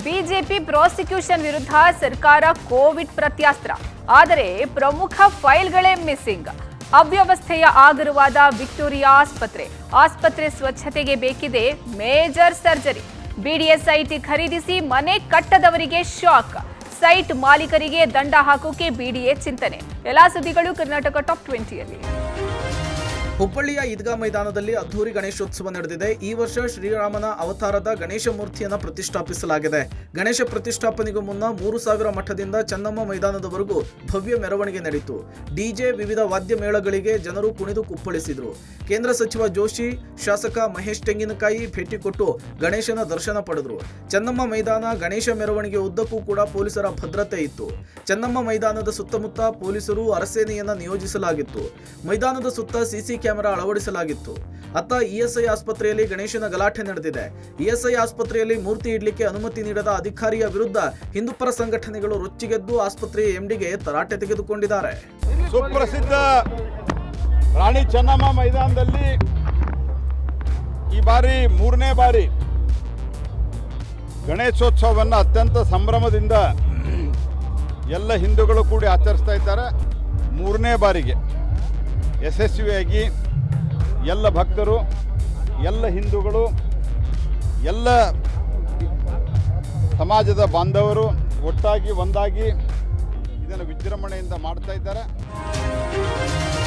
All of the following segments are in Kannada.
ಬಿಜೆಪಿ ಪ್ರಾಸಿಕ್ಯೂಷನ್ ವಿರುದ್ಧ ಸರ್ಕಾರ ಕೋವಿಡ್ ಪ್ರತ್ಯಾಸ್ತ್ರ. ಆದರೆ ಪ್ರಮುಖ ಫೈಲ್ಗಳೇ ಮಿಸ್ಸಿಂಗ್. ಅವ್ಯವಸ್ಥೆಯ ಆಗರವಾದ ವಿಕ್ಟೋರಿಯಾ ಆಸ್ಪತ್ರೆ ಸ್ವಚ್ಛತೆಗೆ ಬೇಕಿದೆ ಮೇಜರ್ ಸರ್ಜರಿ. ಬಿಡಿಎ ಸೈಟ್ ಖರೀದಿಸಿ ಮನೆ ಕಟ್ಟದವರಿಗೆ ಶಾಕ್. ಸೈಟ್ ಮಾಲೀಕರಿಗೆ ದಂಡ ಹಾಕೋಕೆ ಬಿಡಿಎ ಚಿಂತನೆ. ಎಲ್ಲಾ ಸುದ್ದಿಗಳು ಕರ್ನಾಟಕ ಟಾಪ್ 20ಯಲ್ಲಿ. ಹುಬ್ಬಳ್ಳಿಯ ಈದ್ಗಾ ಮೈದಾನದಲ್ಲಿ ಅದ್ದೂರಿ ಗಣೇಶೋತ್ಸವ ನಡೆದಿದೆ. ಈ ವರ್ಷ ಶ್ರೀರಾಮನ ಅವತಾರದ ಗಣೇಶ ಮೂರ್ತಿಯನ್ನು ಪ್ರತಿಷ್ಠಾಪಿಸಲಾಗಿದೆ. ಗಣೇಶ ಪ್ರತಿಷ್ಠಾಪನೆಗೂ ಮುನ್ನ 3000 ಮಠದಿಂದ ಚೆನ್ನಮ್ಮ ಮೈದಾನದವರೆಗೂ ಭವ್ಯ ಮೆರವಣಿಗೆ ನಡೆಯಿತು. ಡಿಜೆ, ವಿವಿಧ ವಾದ್ಯ ಮೇಳಗಳಿಗೆ ಜನರು ಕುಣಿದು ಕುಪ್ಪಳಿಸಿದರು. ಕೇಂದ್ರ ಸಚಿವ ಜೋಶಿ, ಶಾಸಕ ಮಹೇಶ್ ತೆಂಗಿನಕಾಯಿ ಭೇಟಿ ಕೊಟ್ಟು ಗಣೇಶನ ದರ್ಶನ ಪಡೆದರು. ಚೆನ್ನಮ್ಮ ಮೈದಾನ ಗಣೇಶ ಮೆರವಣಿಗೆ ಉದ್ದಕ್ಕೂ ಕೂಡ ಪೊಲೀಸರ ಭದ್ರತೆ ಇತ್ತು. ಚೆನ್ನಮ್ಮ ಮೈದಾನದ ಸುತ್ತಮುತ್ತ ಪೊಲೀಸರು ಅರಸೇನೆಯನ್ನು ನಿಯೋಜಿಸಲಾಗಿತ್ತು. ಮೈದಾನದ ಸುತ್ತ ಸಿಸಿ ಕ್ಯಾಮೆರಾ ಅಳವಡಿಸಲಾಗಿತ್ತು. ಅತ್ತ ಇಎಸ್ಐ ಆಸ್ಪತ್ರೆಯಲ್ಲಿ ಗಣೇಶನ ಗಲಾಟೆ ನಡೆದಿದೆ. ಇಎಸ್ಐ ಆಸ್ಪತ್ರೆಯಲ್ಲಿ ಮೂರ್ತಿ ಇಡ್ಲಿಕ್ಕೆ ಅನುಮತಿ ನೀಡದ ಅಧಿಕಾರಿಯ ವಿರುದ್ಧ ಹಿಂದೂಪರ ಸಂಘಟನೆಗಳು ರೊಚ್ಚಿಗೆದ್ದು ಆಸ್ಪತ್ರೆಯ ಎಂಡಿಗೆ ತರಾಟೆ ತೆಗೆದುಕೊಂಡಿದ್ದಾರೆ. ಸುಪ್ರಸಿದ್ಧ ರಾಣಿ ಚೆನ್ನಮ್ಮ ಮೈದಾನದಲ್ಲಿ ಈ ಬಾರಿ 3ನೇ ಬಾರಿ ಗಣೇಶೋತ್ಸವವನ್ನು ಅತ್ಯಂತ ಸಂಭ್ರಮದಿಂದ ಎಲ್ಲ ಹಿಂದೂಗಳು ಕೂಡಿ ಆಚರಿಸ್ತಾ ಇದ್ದಾರೆ. 3ನೇ ಬಾರಿಗೆ ಯಶಸ್ವಿಯಾಗಿ ಎಲ್ಲ ಭಕ್ತರು, ಎಲ್ಲ ಹಿಂದೂಗಳು, ಎಲ್ಲ ಸಮಾಜದ ಬಾಂಧವರು ಒಟ್ಟಾಗಿ ಒಂದಾಗಿ ಇದನ್ನು ವಿಜೃಂಭಣೆಯಿಂದ ಮಾಡ್ತಾ ಇದ್ದಾರೆ.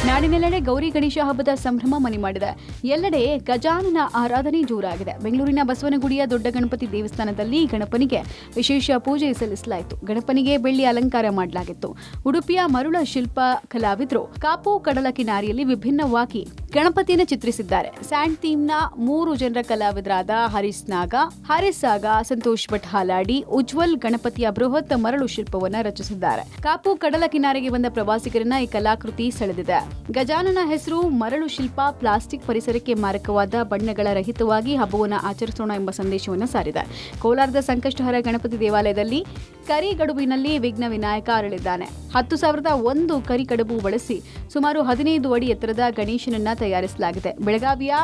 ನಾಡಿನೆಲ್ಲೆಡೆ ಗೌರಿ ಗಣೇಶ ಹಬ್ಬದ ಸಂಭ್ರಮ ಮನೆ ಮಾಡಿದೆ. ಎಲ್ಲೆಡೆ ಗಜಾನನ ಆರಾಧನೆ ಜೋರಾಗಿದೆ. ಬೆಂಗಳೂರಿನ ಬಸವನಗುಡಿಯ ದೊಡ್ಡ ಗಣಪತಿ ದೇವಸ್ಥಾನದಲ್ಲಿ ಗಣಪನಿಗೆ ವಿಶೇಷ ಪೂಜೆ ಸಲ್ಲಿಸಲಾಯಿತು. ಗಣಪನಿಗೆ ಬೆಳ್ಳಿ ಅಲಂಕಾರ ಮಾಡಲಾಗಿತ್ತು. ಉಡುಪಿಯ ಮರುಳ ಶಿಲ್ಪ ಕಲಾವಿದರು ಕಾಪು ಕಡಲ ಕಿನಾರಿಯಲ್ಲಿ ವಿಭಿನ್ನವಾಗಿ ಗಣಪತಿಯನ್ನು ಚಿತ್ರಿಸಿದ್ದಾರೆ. ಸ್ಯಾಂಡ್ ಥೀಮ್ನ 3 ಜನರ ಕಲಾವಿದರಾದ ಹಾರಿಸ್ ಸಾಗ, ಸಂತೋಷ್ ಭಟ್ ಹಾಲಾಡಿ, ಉಜ್ವಲ್ ಗಣಪತಿಯ ಬೃಹತ್ ಮರಳು ಶಿಲ್ಪವನ್ನು ರಚಿಸಿದ್ದಾರೆ. ಕಾಪು ಕಡಲ ಕಿನಾರಿಗೆ ಬಂದ ಪ್ರವಾಸಿಗರನ್ನ ಈ ಕಲಾಕೃತಿ ಸೆಳೆದಿದೆ. ಗಜಾನನ ಹೆಸರು ಮರಳು ಶಿಲ್ಪ. ಪ್ಲಾಸ್ಟಿಕ್ ಪರಿಸರಕ್ಕೆ ಮಾರಕವಾದ ಬಣ್ಣಗಳ ರಹಿತವಾಗಿ ಹಬ್ಬವನ್ನು ಆಚರಿಸೋಣ ಎಂಬ ಸಂದೇಶವನ್ನು ಸಾರಿದೆ. ಕೋಲಾರದ ಸಂಕಷ್ಟಹರ ಗಣಪತಿ ದೇವಾಲಯದಲ್ಲಿ ಕರಿಗಡುಬಿನಲ್ಲಿ ವಿಘ್ನ ವಿನಾಯಕ ಅರಳಿದ್ದಾನೆ. 10,001 ಕರಿಗಡುಬು ಬಳಸಿ ಸುಮಾರು 15 ಅಡಿ ಎತ್ತರದ ಗಣೇಶನನ್ನ ತಯಾರಿಸಲಾಗಿದೆ. ಬೆಳಗಾವಿಯ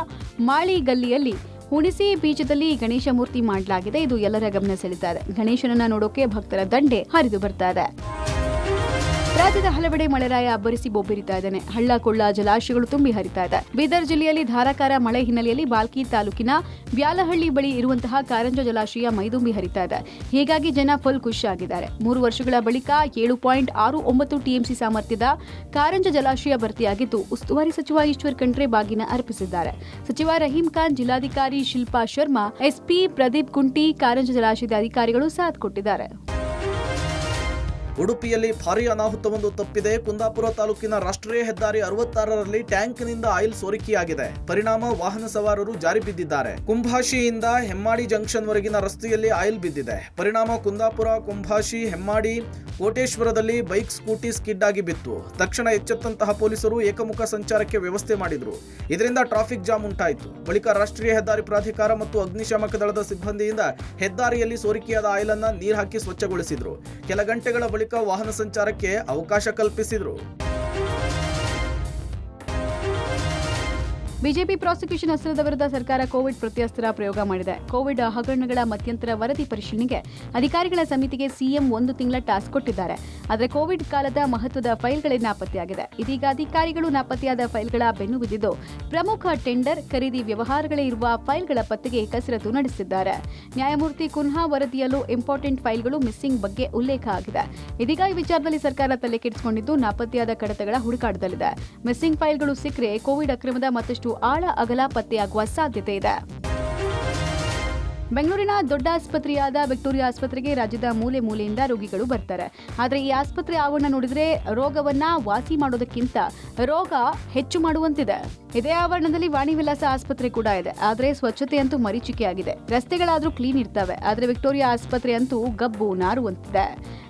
ಮಾಳಿಗಲ್ಲಿಯಲ್ಲಿ ಹುಣಿಸಿ ಬೀಜದಲ್ಲಿ ಗಣೇಶ ಮೂರ್ತಿ ಮಾಡಲಾಗಿದೆ. ಇದು ಎಲ್ಲರ ಗಮನ ಸೆಳೀತಾ ಇದೆ. ಗಣೇಶನನ್ನ ನೋಡೋಕೆ ಭಕ್ತರ ದಂಡೆ ಹರಿದು ಬರ್ತಾ ಇದೆ. ರಾಜ್ಯದ ಹಲವೆಡೆ ಮಳೆರಾಯ ಅಬ್ಬರಿಸಿ ಬೊಬ್ಬಿರಿತಾ ಇದ್ದಾನೆ. ಹಳ್ಳ ಕೊಳ್ಳ ಜಲಾಶಯಗಳು ತುಂಬಿ ಹರಿತಾ ಇದೆ. ಬೀದರ್ ಜಿಲ್ಲೆಯಲ್ಲಿ ಧಾರಾಕಾರ ಮಳೆ ಹಿನ್ನೆಲೆಯಲ್ಲಿ ಬಾಲ್ಕಿ ತಾಲೂಕಿನ ಬ್ಯಾಲಹಳ್ಳಿ ಬಳಿ ಇರುವಂತಹ ಕಾರಂಜ ಜಲಾಶಯ ಮೈದುಂಬಿ ಹರಿತಾ ಇದೆ. ಹೀಗಾಗಿ ಜನ ಫುಲ್ ಖುಷಿಯಾಗಿದ್ದಾರೆ. 3 ವರ್ಷಗಳ ಬಳಿಕ 7.69 ಟಿಎಂಸಿ ಸಾಮರ್ಥ್ಯದ ಕಾರಂಜ ಜಲಾಶಯ ಭರ್ತಿಯಾಗಿದ್ದು, ಉಸ್ತುವಾರಿ ಸಚಿವ ಈಶ್ವರ್ ಖಂಡ್ರೆ ಬಾಗಿನ ಅರ್ಪಿಸಿದ್ದಾರೆ. ಸಚಿವ ರಹೀಂ ಖಾನ್, ಜಿಲ್ಲಾಧಿಕಾರಿ ಶಿಲ್ಪಾ ಶರ್ಮಾ, ಎಸ್ಪಿ ಪ್ರದೀಪ್ ಕುಂಟಿ, ಕಾರಂಜ ಜಲಾಶಯದ ಅಧಿಕಾರಿಗಳು ಸಾಥ್ ಕೊಟ್ಟಿದ್ದಾರೆ. ಉಡುಪಿಯಲ್ಲಿ ಭಾರೀ ಅನಾಹುತವೊಂದು ತಪ್ಪಿದೆ. ಕುಂದಾಪುರ ತಾಲೂಕಿನ ರಾಷ್ಟ್ರೀಯ ಹೆದ್ದಾರಿ 66ರಲ್ಲಿ ಟ್ಯಾಂಕ್ನಿಂದ ಆಯಿಲ್ ಸೋರಿಕೆಯಾಗಿದೆ. ಪರಿಣಾಮ ವಾಹನ ಸವಾರರು ಜಾರಿ ಬಿದ್ದಿದ್ದಾರೆ. ಕುಂಭಾಶಿಯಿಂದ ಹೆಮ್ಮಾಡಿ ಜಂಕ್ಷನ್ ವರೆಗಿನ ರಸ್ತೆಯಲ್ಲಿ ಆಯಿಲ್ ಬಿದ್ದಿದೆ. ಪರಿಣಾಮ ಕುಂದಾಪುರ, ಕುಂಭಾಶಿ, ಹೆಮ್ಮಾಡಿ, ಕೋಟೇಶ್ವರದಲ್ಲಿ ಬೈಕ್, ಸ್ಕೂಟಿ ಸ್ಕಿಡ್ ಆಗಿ ಬಿತ್ತು. ತಕ್ಷಣ ಎಚ್ಚೆತ್ತಂತಹ ಪೊಲೀಸರು ಏಕಮುಖ ಸಂಚಾರಕ್ಕೆ ವ್ಯವಸ್ಥೆ ಮಾಡಿದ್ರು. ಇದರಿಂದ ಟ್ರಾಫಿಕ್ ಜಾಮ್ ಉಂಟಾಯಿತು. ಬಳಿಕ ರಾಷ್ಟ್ರೀಯ ಹೆದ್ದಾರಿ ಪ್ರಾಧಿಕಾರ ಮತ್ತು ಅಗ್ನಿಶಾಮಕ ದಳದ ಸಿಬ್ಬಂದಿಯಿಂದ ಹೆದ್ದಾರಿಯಲ್ಲಿ ಸೋರಿಕೆಯಾದ ಆಯಿಲ್ ಅನ್ನು ನೀರು ಹಾಕಿ ಸ್ವಚ್ಛಗೊಳಿಸಿದ್ರು. ಕೆಲ ಗಂಟೆಗಳ ಬಳಿಕ ವಾಹನ ಸಂಚಾರಕ್ಕೆ ಅವಕಾಶ ಕಲ್ಪಿಸಿದ್ರು. ಬಿಜೆಪಿ ಪ್ರಾಸಿಕ್ಯೂಷನ್ ಅಸ್ತ್ರದ ವಿರುದ್ಧ ಸರ್ಕಾರ ಕೋವಿಡ್ ಪ್ರತ್ಯಾಸ್ತ್ರ ಪ್ರಯೋಗ ಮಾಡಿದೆ. ಕೋವಿಡ್ ಹಗರಣಗಳ ಮಧ್ಯಂತರ ವರದಿ ಪರಿಶೀಲನೆಗೆ ಅಧಿಕಾರಿಗಳ ಸಮಿತಿಗೆ ಸಿಎಂ 1 ತಿಂಗಳ ಟಾಸ್ಕ್ ಕೊಟ್ಟಿದ್ದಾರೆ. ಆದರೆ ಕೋವಿಡ್ ಕಾಲದ ಮಹತ್ವದ ಫೈಲ್ಗಳೇ ನಾಪತ್ತೆಯಾಗಿದೆ. ಇದೀಗ ಅಧಿಕಾರಿಗಳು ನಾಪತ್ತೆಯಾದ ಫೈಲ್ಗಳ ಬೆನ್ನು ಬಿದ್ದಿದ್ದು, ಪ್ರಮುಖ ಟೆಂಡರ್, ಖರೀದಿ ವ್ಯವಹಾರಗಳೇ ಇರುವ ಫೈಲ್ಗಳ ಪತ್ತೆಗೆ ಕಸರತ್ತು ನಡೆಸಿದ್ದಾರೆ. ನ್ಯಾಯಮೂರ್ತಿ ಕುನ್ಹಾ ವರದಿಯಲ್ಲೂ ಇಂಪಾರ್ಟೆಂಟ್ ಫೈಲ್ಗಳು ಮಿಸ್ಸಿಂಗ್ ಬಗ್ಗೆ ಉಲ್ಲೇಖ ಆಗಿದೆ. ಇದೀಗ ಈ ವಿಚಾರದಲ್ಲಿ ಸರ್ಕಾರ ತಲೆ ಕೆಡಿಸಿಕೊಂಡಿದ್ದು, ನಾಪತ್ತೆಯಾದ ಕಡತಗಳ ಹುಡುಕಾಟದಲ್ಲಿದೆ. ಮಿಸ್ಸಿಂಗ್ ಫೈಲ್ಗಳು ಸಿಕ್ಕರೆ ಕೋವಿಡ್ ಅಕ್ರಮದ ಮತ್ತಷ್ಟು ಆಳ ಅಗಲ ಪತ್ತೆಯಾಗುವ ಸಾಧ್ಯತೆ ಇದೆ. ಬೆಂಗಳೂರಿನ ದೊಡ್ಡ ಆಸ್ಪತ್ರೆಯಾದ ವಿಕ್ಟೋರಿಯಾ ಆಸ್ಪತ್ರೆಗೆ ರಾಜ್ಯದ ಮೂಲೆ ಮೂಲೆಯಿಂದ ರೋಗಿಗಳು ಬರ್ತಾರೆ. ಆದರೆ ಈ ಆಸ್ಪತ್ರೆ ಆವರಣ ನೋಡಿದ್ರೆ ರೋಗವನ್ನ ವಾಸಿ ಮಾಡೋದಕ್ಕಿಂತ ರೋಗ ಹೆಚ್ಚು ಮಾಡುವಂತಿದೆ. ಇದೇ ಆವರಣದಲ್ಲಿ ವಾಣಿ ವಿಲಾಸ ಆಸ್ಪತ್ರೆ ಕೂಡ ಇದೆ. ಆದರೆ ಸ್ವಚ್ಛತೆ ಅಂತೂ ಮರೀಚಿಕೆಯಾಗಿದೆ. ರಸ್ತೆಗಳಾದ್ರೂ ಕ್ಲೀನ್ ಇರ್ತವೆ. ಆದರೆ ವಿಕ್ಟೋರಿಯಾ ಆಸ್ಪತ್ರೆ ಅಂತೂ ಗಬ್ಬು ನಾರುವಂತಿದೆ.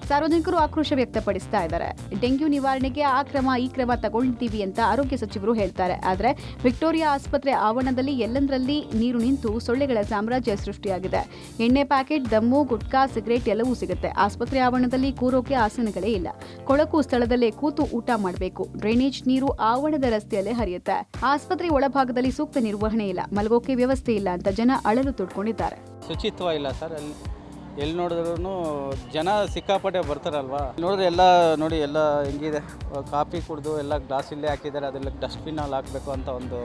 ಸಾರ್ವಜನಿಕರು ಆಕ್ರೋಶ ವ್ಯಕ್ತಪಡಿಸ್ತಾ ಇದ್ದಾರೆ. ಡೆಂಗ್ಯೂ ನಿವಾರಣೆಗೆ ಆ ಕ್ರಮ ಈ ಕ್ರಮ ತಗೊಳ್ತೀವಿ ಅಂತ ಆರೋಗ್ಯ ಸಚಿವರು ಹೇಳ್ತಾರೆ. ಆದರೆ ವಿಕ್ಟೋರಿಯಾ ಆಸ್ಪತ್ರೆ ಆವರಣದಲ್ಲಿ ಎಲ್ಲೆಂದರಲ್ಲಿ ನೀರು ನಿಂತು ಸೊಳ್ಳೆಗಳ ಸಾಮ್ರಾಜ್ಯ ಸೃಷ್ಟಿಯಾಗಿದೆ. ಎಣ್ಣೆ ಪ್ಯಾಕೆಟ್, ದಮ್ಮು, ಗುಟ್ಕಾ, ಸಿಗರೇಟ್ ಎಲ್ಲವೂ ಸಿಗುತ್ತೆ. ಆಸ್ಪತ್ರೆ ಆವರಣದಲ್ಲಿ ಕೂರೋಕೆ ಆಸನಗಳೇ ಇಲ್ಲ. ಕೊಳಕು ಸ್ಥಳದಲ್ಲೇ ಕೂತು ಊಟ ಮಾಡಬೇಕು. ಡ್ರೈನೇಜ್ ನೀರು ಆವರಣದ ರಸ್ತೆಯಲ್ಲೇ ಹರಿಯುತ್ತೆ. ಆಸ್ಪತ್ರೆ ಒಳಭಾಗದಲ್ಲಿ ಸೂಕ್ತ ನಿರ್ವಹಣೆ ಇಲ್ಲ. ಮಲಗೋಕೆ ವ್ಯವಸ್ಥೆ ಇಲ್ಲ ಅಂತ ಜನ ಅಳಲು ತೊಡ್ಕೊಂಡಿದ್ದಾರೆ. ಶುಚಿತ್ವ ಇಲ್ಲ ಸರ್. ಎಲ್ಲಿ ನೋಡಿದ್ರು ಜನ ಸಿಕ್ಕಾಪಟ್ಟೆ ಬರ್ತಾರಲ್ವಾ. ನೋಡಿದ್ರೆ ಎಲ್ಲ ನೋಡಿ ಎಲ್ಲ ಹೆಂಗಿದೆ, ಕಾಫಿ ಕುಡಿದು ಎಲ್ಲ ಗ್ಲಾಸ್ ಇಲ್ಲೇ ಹಾಕಿದ್ದಾರೆ, ಅದೆಲ್ಲ ಡಸ್ಟ್ಬಿನ್ನಲ್ಲಿ ಹಾಕಬೇಕು ಅಂತ ಒಂದು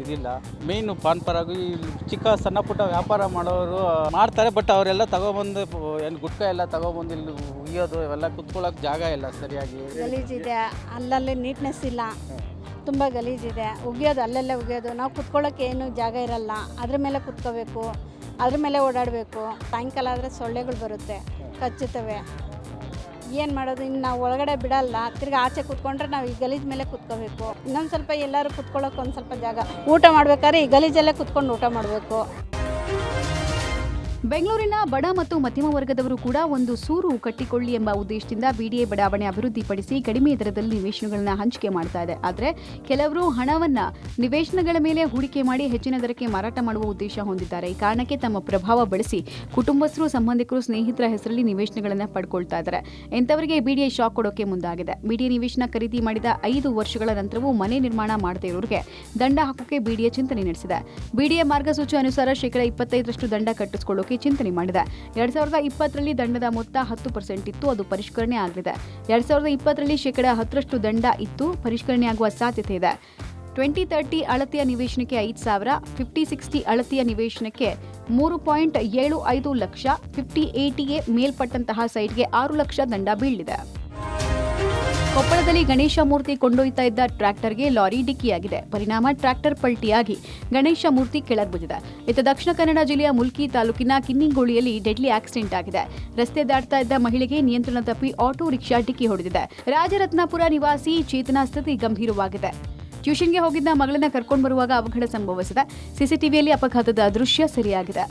ಇದಿಲ್ಲ. ಮೇಯ್ನು ಪಾನ್ ಪರಾಗು ಈ ಚಿಕ್ಕ ಸಣ್ಣ ಪುಟ್ಟ ವ್ಯಾಪಾರ ಮಾಡೋರು ಮಾಡ್ತಾರೆ, ಬಟ್ ಅವರೆಲ್ಲ ತಗೊಬಂದು ಏನು ಗುಟ್ಕ ಎಲ್ಲ ತಗೊಬಂದು ಇಲ್ಲಿ ಉಗಿಯೋದು ಇವೆಲ್ಲ ಕುತ್ಕೊಳ್ಳೋಕೆ ಜಾಗ ಇಲ್ಲ ಸರಿಯಾಗಿ. ಗಲೀಜಿದೆ, ಅಲ್ಲಲ್ಲಿ ನೀಟ್ನೆಸ್ ಇಲ್ಲ, ತುಂಬ ಗಲೀಜಿದೆ. ಉಗಿಯೋದು ಅಲ್ಲೆಲ್ಲ ಉಗಿಯೋದು, ನಾವು ಕುತ್ಕೊಳ್ಳೋಕೆ ಏನು ಜಾಗ ಇರಲ್ಲ, ಅದ್ರ ಮೇಲೆ ಕುತ್ಕೋಬೇಕು, ಅದ್ರ ಮೇಲೆ ಓಡಾಡಬೇಕು. ಸಾಯಂಕಾಲ ಆದರೆ ಸೊಳ್ಳೆಗಳು ಬರುತ್ತೆ, ಕಚ್ಚುತ್ತವೆ. ಏನು ಮಾಡೋದು, ಇನ್ನು ನಾವು ಒಳಗಡೆ ಬಿಡಲ್ಲ, ತಿರ್ಗಿ ಆಚೆ ಕುತ್ಕೊಂಡ್ರೆ ನಾವು ಈ ಗಲೀಜ್ ಮೇಲೆ ಕುತ್ಕೋಬೇಕು. ಇನ್ನೊಂದು ಸ್ವಲ್ಪ ಎಲ್ಲರೂ ಕುತ್ಕೊಳ್ಳೋಕೆ ಒಂದು ಸ್ವಲ್ಪ ಜಾಗ, ಊಟ ಮಾಡ್ಬೇಕಾದ್ರೆ ಈ ಗಲೀಜಲ್ಲೇ ಕುತ್ಕೊಂಡು ಊಟ ಮಾಡಬೇಕು. ಬೆಂಗಳೂರಿನ ಬಡ ಮತ್ತು ಮಧ್ಯಮ ವರ್ಗದವರು ಕೂಡ ಒಂದು ಸೂರು ಕಟ್ಟಿಕೊಳ್ಳಿ ಎಂಬ ಉದ್ದೇಶದಿಂದ ಬಿಡಿಎ ಬಡಾವಣೆ ಅಭಿವೃದ್ಧಿಪಡಿಸಿ ಕಡಿಮೆ ದರದಲ್ಲಿ ನಿವೇಶನಗಳನ್ನು ಹಂಚಿಕೆ ಮಾಡ್ತಾ ಇದೆ. ಆದರೆ ಕೆಲವರು ಹಣವನ್ನ ನಿವೇಶನಗಳ ಮೇಲೆ ಹೂಡಿಕೆ ಮಾಡಿ ಹೆಚ್ಚಿನ ದರಕ್ಕೆ ಮಾರಾಟ ಮಾಡುವ ಉದ್ದೇಶ ಹೊಂದಿದ್ದಾರೆ. ಈ ಕಾರಣಕ್ಕೆ ತಮ್ಮ ಪ್ರಭಾವ ಬಳಸಿ ಕುಟುಂಬಸ್ಥರು, ಸಂಬಂಧಿಕರು, ಸ್ನೇಹಿತರ ಹೆಸರಲ್ಲಿ ನಿವೇಶನಗಳನ್ನು ಪಡ್ಕೊಳ್ತಾ ಇದ್ದಾರೆ. ಇಂಥವರಿಗೆ ಬಿಡಿಎ ಶಾಕ್ ಕೊಡೋಕೆ ಮುಂದಾಗಿದೆ. ಬಿಡಿಎ ನಿವೇಶನ ಖರೀದಿ ಮಾಡಿದ 5 ವರ್ಷಗಳ ನಂತರವೂ ಮನೆ ನಿರ್ಮಾಣ ಮಾಡದೇ ಇರೋರಿಗೆ ದಂಡ ಹಾಕೋಕೆ ಬಿಡಿಎ ಚಿಂತನೆ ನಡೆಸಿದೆ. ಬಿಡಿಎ ಮಾರ್ಗಸೂಚಿ ಅನುಸಾರ 25% ದಂಡ ಕಟ್ಟಿಸಿಕೊಳ್ಳೋಕೆ ಚಿಂತನೆ ಮಾಡಿದೆ. 2020ರಲ್ಲಿ ದಂಡದ ಮೊತ್ತ 10% ಇತ್ತು, ಅದು ಪರಿಷ್ಕರಣೆ ಆಗಲಿದೆ. 2020ರಲ್ಲಿ 10% ದಂಡ ಇತ್ತು, ಪರಿಷ್ಕರಣೆ ಆಗುವ ಸಾಧ್ಯತೆ ಇದೆ. 2030 ಅಳತೆಯ ನಿವೇಶನಕ್ಕೆ 5,000, 50-60 ಅಳತೆಯ ನಿವೇಶನಕ್ಕೆ 3.75 ಲಕ್ಷ, 50-80ಗೆ ಮೇಲ್ಪಟ್ಟಂತಹ ಸೈಟ್ಗೆ 6 ಲಕ್ಷ ದಂಡ ಬೀಳಲಿದೆ. ಕೊಪ್ಪಳದಲ್ಲಿ ಗಣೇಶ ಮೂರ್ತಿ ಕೊಂಡೊಯ್ತಾ ಇದ್ದ ಟ್ರ್ಯಾಕ್ಟರ್ಗೆ ಲಾರಿ ಡಿಕ್ಕಿಯಾಗಿದೆ. ಪರಿಣಾಮ ಟ್ರ್ಯಾಕ್ಟರ್ ಪಲ್ಟಿಯಾಗಿ ಗಣೇಶ ಮೂರ್ತಿ ಕೆಳಗೆ ಬಿದ್ದಿದೆ. ಇತ್ತ ದಕ್ಷಿಣ ಕನ್ನಡ ಜಿಲ್ಲೆಯ ಮುಲ್ಕಿ ತಾಲೂಕಿನ ಕಿನ್ನಿಗೋಳಿಯಲ್ಲಿ ಡೆಡ್ಲಿ ಆಕ್ಸಿಡೆಂಟ್ ಆಗಿದೆ. ರಸ್ತೆ ದಾಟ್ತಾ ಇದ್ದ ಮಹಿಳೆಗೆ ನಿಯಂತ್ರಣ ತಪ್ಪಿ ಆಟೋ ರಿಕ್ಷಾ ಡಿಕ್ಕಿ ಹೊಡೆದಿದೆ. ರಾಜರತ್ನಪುರ ನಿವಾಸಿ ಚೇತನ ಸ್ಥಿತಿ ಗಂಭೀರವಾಗಿದೆ. ಟ್ಯೂಷನ್ಗೆ ಹೋಗಿದ್ದ ಮಗಳನ್ನ ಕರ್ಕೊಂಡು ಬರುವಾಗ ಅವಘಡ ಸಂಭವಿಸಿದೆ. ಸಿಸಿಟಿವಿಯಲ್ಲಿ ಅಪಘಾತದ ದೃಶ್ಯ ಸೆರೆಯಾಗಿದೆ.